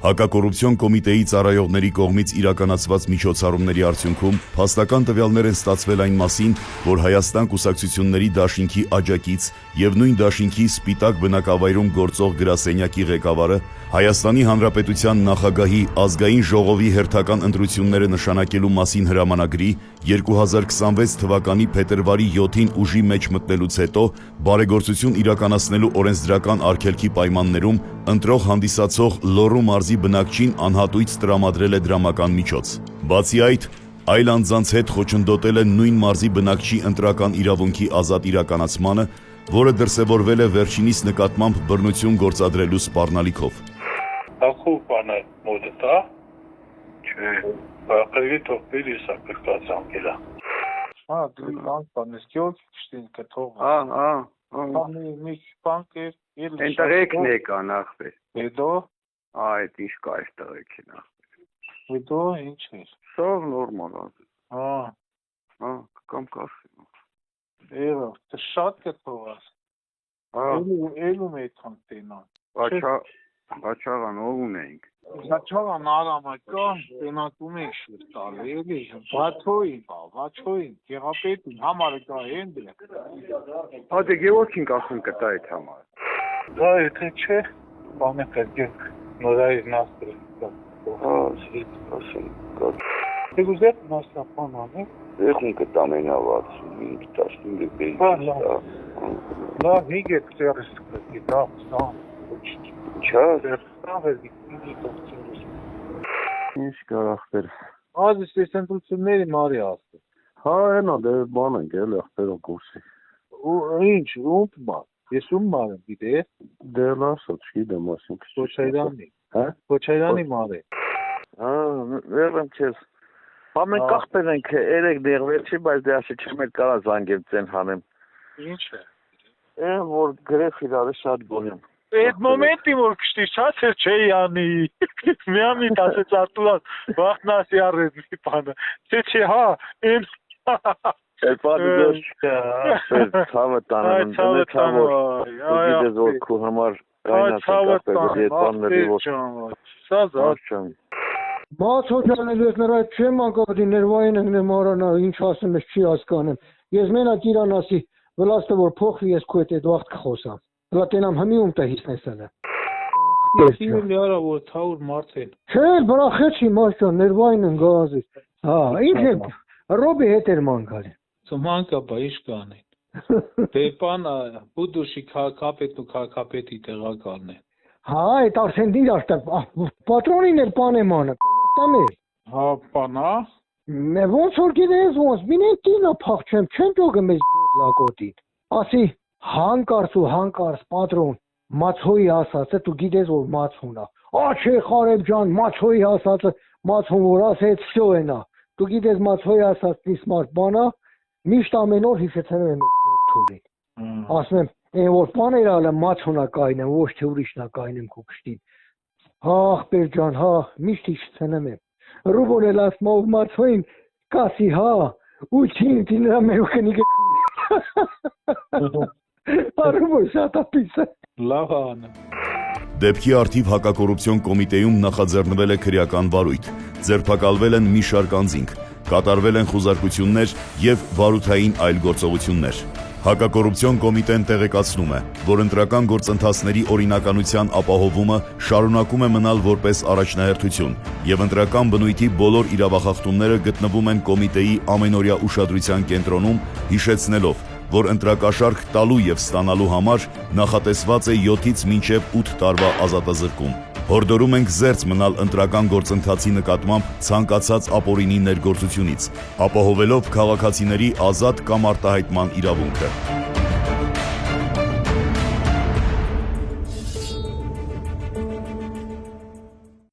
Հակակոռուպցիոն կոմիտեի ծառայողների կողմից իրականացված միջոցառումների արդյունքում փաստական տվյալներ են ստացվել այն մասին, որ Հայաստան կուսակցությունների դաշինքի աջակից եւ նույն դաշինքի Սպիտակ բնակավայրում գործող գրասենյակի ղեկավարը Հայաստանի Հանրապետության նախագահի ազգային ժողովի հերթական ընտրությունները նշանակելու մասին հրամանագրի 2026 թվականի փետրվարի 7-ին ուժի մեջ մտնելուց հետո բարեգործություն իրականացնելու օրենսդրական արգելքի պայմաններում ընտրող հանդիսացող Լոռու մարզի բնակչին անհատույց տրամադրել է դրամական միջոց։ Բացի այդ, այլ անձանց հետ խոչընդոտել է նույն մարզի բնակչի ընտրական իրավունքի ազատ իրականացմանը, որը դրսևորվել է վերջինիս նկատմամբ բռնություն գործադրելու սպառնալիքով։ Ախու բանը մոդտա, չէ, բախելի թողպել եսա կրկած անգելա։ Դու բանս գյոց շտին կթող։ Մի բանկ էր։ Ընտրեկն եկա նախվեր։ Հետո Այդ ինչ կա այստեղի նախվեր։ Հետո ինչ էր։ Սով նորմալ է։ Կամ կասի։ Էրո, շատ կթողաս։ Էլում է թան տենան։ Բաչաղան ով ունենք։ Բաչաղան արամակա տենակում ենք շուտ տալ, էլի, բաչոին, գեղապետին, համարը կա են դրակ։ Դե գևորքին կասում կտա այդ համարը։ Դա եթե չէ, բանը կրգեք, նորայր նաստրը։ Ասում կա։ Դե գուզետ նաստրապան անեք։ Եղուն կտամենավաց, 15 բեյս։ Լավ, հիգետ ծերս կրգի, դա, Չար։ Ինչ կարախտեր։ Ազիս ես ընտրությունների մարի աստ։ Հենա դե բան ենք էլ եղբերոն կուրսի։ Ինչ, ումպ բան, ես ում մար եմ, գիտե։ Դե լասա, չգիտեմ ասինք։ Կոչայրանի մար է։ Վերեմ չես։ Ամեն կախպեր ենք երեք դեղվեցի, բայց դե ասի չեմ էլ կարա զանգեմ ծեն հանեմ։ Ինչ է։ Որ գրեխ իրարը շատ գոնեմ։ Այդ մոմենտի որ կշտի չացեր չէի անի, միամիտ ասեց արտուլան, վաղտնասի առեց մի պանը, չէ հա, են Այդ պանը դոս չկա, ցավը տանեմ, դնե ցավոր, ու գիտես որ քու համար կայնացին կապել, այդ պանների որ, սա զար Բաց հոճանելու ես նրա այդ չեմ անկապդի ներվային ենք նեմանա, ինչ ասեմ ես չի հասկանեմ, ես մենակ իրան ասի, վլաստը որ փոխվի ես քո այդ վաղտ կխոսամ Հլա տենամ հմիում տա հիսնեսել է։ Իմ լիարա որ թաուր մարդ են։ Չէ, բրախեցի մաշան, ներվային են գազից։ Ինչ է, ռոբի հետ էր մանկալի։ Մանկա բա իշ կանեն։ Դե պան բուդուշի քաղաքապետն ու քաղաքապետի տեղակալն են։ Այդ արդեն դիր աշտա, պատրոնին էր պանեմանը, տամեր։ Պանա։ Ոնց որ գիտես ոնց, մինեն տինա փախչեմ, չեմ ճոգը մեզ լակոտին։ Ասի, հանկարծ պատրոն, մացհոյի ասացը, դու գիտես որ մացհունա։ Չէ խարեբ ջան, մացհոյի ասացը, մացհուն որ ասեց, վсё ենա։ Դու գիտես մացհոյի ասած իսմարտ բանա, միշտ ամեն օր հիշեցնում եմ թուրին։ Ասում եմ, որ բաներ ալը մացհունա կայնեմ, ոչ թե ուրիշնա կայնեմ քո կշտին։ Ախպեր ջան, միշտ հիշեցնում եմ։ Ռուբոն էլ ասում ով մացհոյին, կասի ու չին նրա մերուկնի Արումը շատ ապիս է։ Լավ անը։ Դեպքի արդիվ հակակոռուպցիոն կոմիտեում նախաձեռնվել է քրեական վարույթ, ձերբակալվել են մի շարք անձինք, կատարվել են խուզարկություններ եւ վարութային այլ գործողություններ։ Հակակոռուպցիոն կոմիտեն տեղեկացնում է, որ ընտրական գործընթացների օրինականության ապահովումը շարունակում է մնալ որպես առաջնահերթություն եւ ընտրական բնույթի բոլոր իրավախախտումները գտնվում են կոմիտեի ամենօրյա ուշադրության կենտրոնում, հիշեցնելով, որ ընտրակաշարք տալու եւ ստանալու համար նախատեսված է 7-ից մինչեւ 8 տարվա ազատազրկում։ Հորդորում ենք զերծ մնալ ընտրական գործընթացի նկատմամբ ցանկացած ապօրինի ներգործությունից, ապահովելով քաղաքացիների ազատ կամ արտահայտման իրավունքը։